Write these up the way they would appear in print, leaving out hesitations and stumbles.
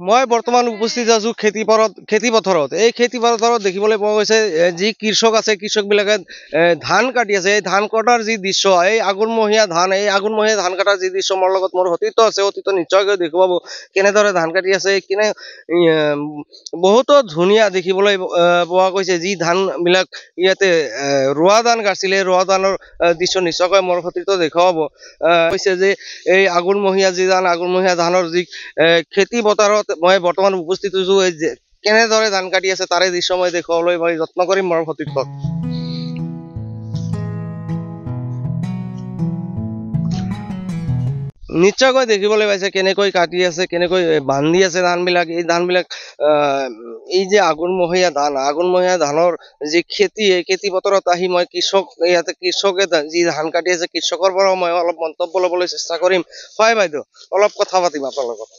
মই বৰ্তমান উপস্থিত আছো খেতি পথাৰত। এই খেতি পথাৰত দেখিবলৈ পোৱা গৈছে যি কৃষক আছে, কৃষকবিলাকে ধান কাটি আছে। এই ধান কটাৰ যি দৃশ্য, এই আঘোণমহীয়া ধান কটাৰ যি দৃশ্য মোৰ লগত মোৰ অতীত আছে। অতীত নিশ্চয়কৈ দেখুৱাব কেনেদৰে ধান কাটি আছে, বহুতো ধুনীয়া দেখিবলৈ পোৱা গৈছে। যি ধানবিলাক ইয়াতে ৰোৱা ধান কাটিছিলে, ৰোৱা ধানৰ দৃশ্য নিশ্চয়কৈ মোৰ অতীত দেখুৱাব কৈছে যে এই আঘোণমহীয়া ধানৰ যি খেতি পথাৰত মই বৰ্তমান উপস্থিত হৈছো। কেনেদৰে ধান কাটি আছে তাৰে দৃশ্য মই দেখুৱাবলৈ মই যত্ন কৰিম মোৰ সতীৰ্থক। নিশ্চয়কৈ দেখিবলৈ পাইছে কেনেকৈ কাটি আছে, কেনেকৈ বান্ধি আছে ধানবিলাক। এই ধানবিলাক এই যে আঘোণমহীয়া ধানৰ যি খেতি, এই খেতি পথাৰত আহি মই কৃষকে যি ধান কাটি আছে কৃষকৰ পৰাও মই অলপ মন্তব্য ল'বলৈ চেষ্টা কৰিম। হয় বাইদেউ, অলপ কথা পাতিম আপোনাৰ লগত।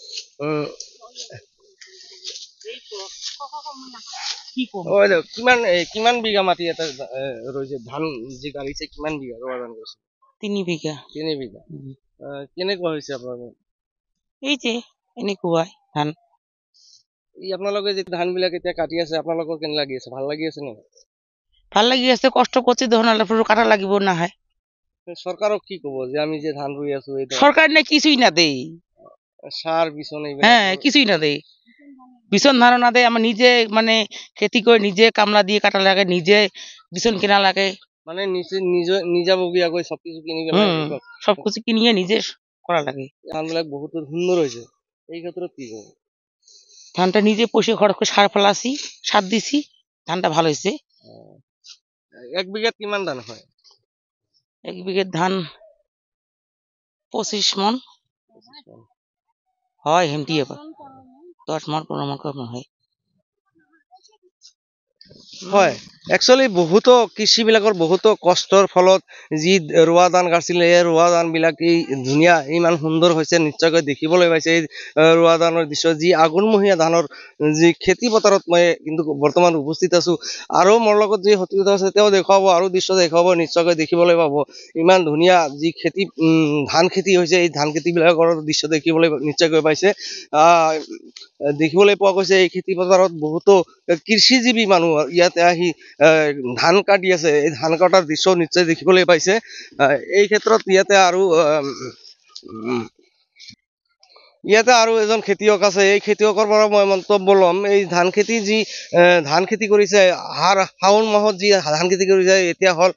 কিমান বিঘা মাটি এটা ৰৈছে ধান যি কাটিছে, কিমান বিঘা ৰোৱা ধান কৰিছে? 3 বিঘা। 3 বিঘা। কেনেকুৱা হৈছে আপোনালোকৰ? এই যে এনেকুৱাই ধান। আপোনালোকে যে ধান বিলাক এতিয়া কাটি আছে, আপোনালোকৰ কেনে লাগি আছে? ভাল লাগি আছে নে? ভাল লাগি আছে, কষ্ট করছি তখন কাটা লাগিব না হয়। সরকারক কি কব যে আমি যে ধান রুই আছো? সরকার না কিছুই না দেই, সার বিছন হ্যাঁ কিছুই না দেই, বিছন ধান না দেয়। আমার নিজে মানে খেতি করে নিজে কামলা দিয়ে কাটা লাগে, নিজে বিছন কিনা লাগে, মানে নিজাববীয়াকৈ সবকিছু কিনি সবকিছু কিনিয়ে নিজে করা লাগে। ধানবিলাক বহুত সুন্দর হয়েছে, এই ক্ষেত্রে কি কব? ধানটা নিজে পয়সা খরচ করে সার ফেলাছি, সার দিছি, ধানটা ভালো হয়েছে। 1 বিঘাত কিমান ধান হয়? 1 বিঘাত ধান 25 মন হয়, হেমটি এবার 10 মন 15 মন কম হয়। হয়, একচুয়ালি বহুতো কৃষিবিলাকৰ বহুতো কষ্টৰ ফলত যি ৰোৱা ধান কাটিছিলে, এই ৰোৱা ধানবিলাক ধুনীয়া ইমান সুন্দৰ হৈছে। নিশ্চয়কৈ দেখিবলৈ পাইছে এই ৰোৱা ধানৰ দৃশ্য। যি আঘোণমহীয়া ধানৰ যি খেতি পথাৰত মই কিন্তু বৰ্তমান উপস্থিত আছো, আৰু মোৰ লগত যি সতীৰ্থ আছে তেওঁ দেখুৱাব, আৰু দৃশ্য দেখুৱাব, নিশ্চয়কৈ দেখিবলৈ পাব। ইমান ধুনীয়া যি ধান খেতি হৈছে, এই ধান খেতিবিলাকৰ দৃশ্য দেখিবলৈ নিশ্চয়কৈ পাইছে। দেখিবলৈ পোৱা গৈছে এই খেতি পথাৰত বহুতো কৃষিজীৱী মানুহ ইয়াতে আহি ধান কাটি আছে। এই ধান কটাৰ দৃশ্য নিশ্চয় দেখিবলৈ পাইছে। এই ক্ষেত্ৰত ইয়াতে আৰু এজন খেতিয়ক আছে। এই খেতিয়কৰ পৰা মই মন্তব্য ল'ম। এই ধান খেতি কৰিছে, শাওণ মাহত যি ধান খেতি কৰিছে, এতিয়া হ'ল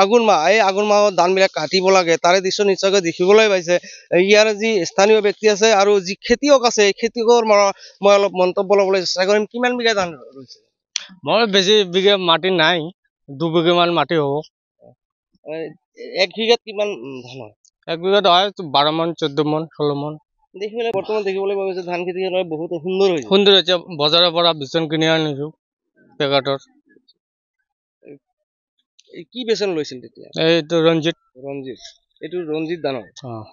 আঘোণ মাহ। এই আঘোণ মাহত ধানবিলাক কাটিব লাগে, তাৰে দৃশ্য নিশ্চয়কৈ দেখিবলৈ পাইছে। ইয়াৰ যি স্থানীয় ব্যক্তি আছে আৰু যি খেতিয়ক আছে, এই খেতিয়কৰ মই অলপ মন্তব্য ল'বলৈ চেষ্টা কৰিম। কিমান বিঘা ধান ৰুইছে? মই বেছি বিঘা মাটি নাই, 2 বিঘা মান মাটি হ'ব। 1 বিঘাত কিমান ধান হয়? 1 বিঘাত হয় 12 মন 14 মন 16 মন। বৰ্তমান দেখিবলৈ পোৱা গৈছে ধান খেতি বহুত সুন্দৰ হৈছে। সুন্দৰ হৈছে, বজাৰৰ পৰা বিচন কিনি আনিছো পেকেটৰ। কি বেচন লৈছিল তেতিয়া? এইটো ৰঞ্জিত। এইটো ৰঞ্জিত ধানৰ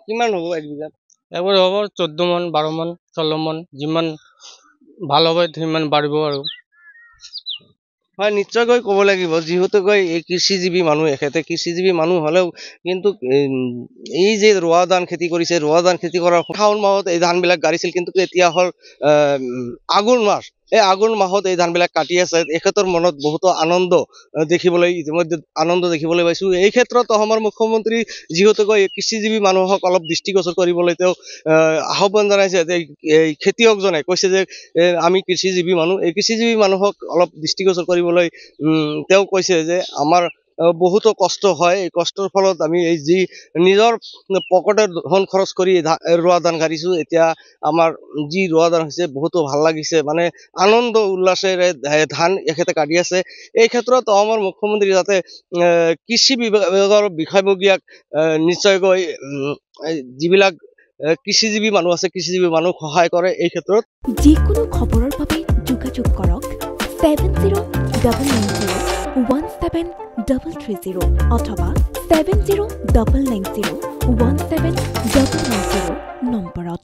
কিমান হ'ব 1 বিঘাত? এবাৰ হ'ব 14 মন 12 মন 16 মন, যিমান ভাল হ'ব সিমান বাঢ়িব আৰু। হয়, নিশ্চয়কৈ ক'ব লাগিব, যিহেতুকৈ এই কৃষিজীৱী মানুহ, এখেতে কৃষিজীৱী মানুহ হ'লেও কিন্তু এই যে ৰোৱা ধান খেতি কৰিছে, ৰোৱা ধান খেতি কৰাৰ শাওণ মাহত এই ধানবিলাক গাড়িছিল, কিন্তু এতিয়া হ'ল আঘোণ মাহ। এই আঘোণ মাহত এই ধানবিলাক কাটি আছে। এখেতৰ মনত বহুতো ইতিমধ্যে আনন্দ দেখিবলৈ পাইছো। এই ক্ষেত্ৰত অসমৰ মুখ্যমন্ত্ৰী যিহেতুকৈ কৃষিজীৱী মানুহক অলপ দৃষ্টিগোচৰ কৰিবলৈ তেওঁ আহ্বান জনাইছে। এই খেতিয়কজনে কৈছে যে আমি কৃষিজীৱী মানুহ, এই কৃষিজীৱী মানুহক অলপ দৃষ্টিগোচৰ কৰিবলৈ তেওঁ কৈছে যে আমাৰ বহুতো কষ্ট হয়, এই কষ্টৰ ফলত আমি এই যি নিজৰ পকেটৰ ধন খৰচ কৰি ৰোৱা ধান কাটিছো, এতিয়া আমাৰ যি ৰোৱা ধান হৈছে বহুতো ভাল লাগিছে, মানে আনন্দ উল্লাসেৰে ধান এখেতে কাটি আছে। এই ক্ষেত্ৰত অসমৰ মুখ্যমন্ত্ৰী যাতে কৃষি বিভাগৰ বিষয়ববীয়াক নিশ্চয়কৈ যিবিলাক কৃষিজীৱী মানুহ আছে, কৃষিজীৱী মানুহ সহায় কৰে। এই ক্ষেত্ৰত যিকোনো খবৰৰ বাবে যোগাযোগ কৰক 7090173330 অথবা 7099017990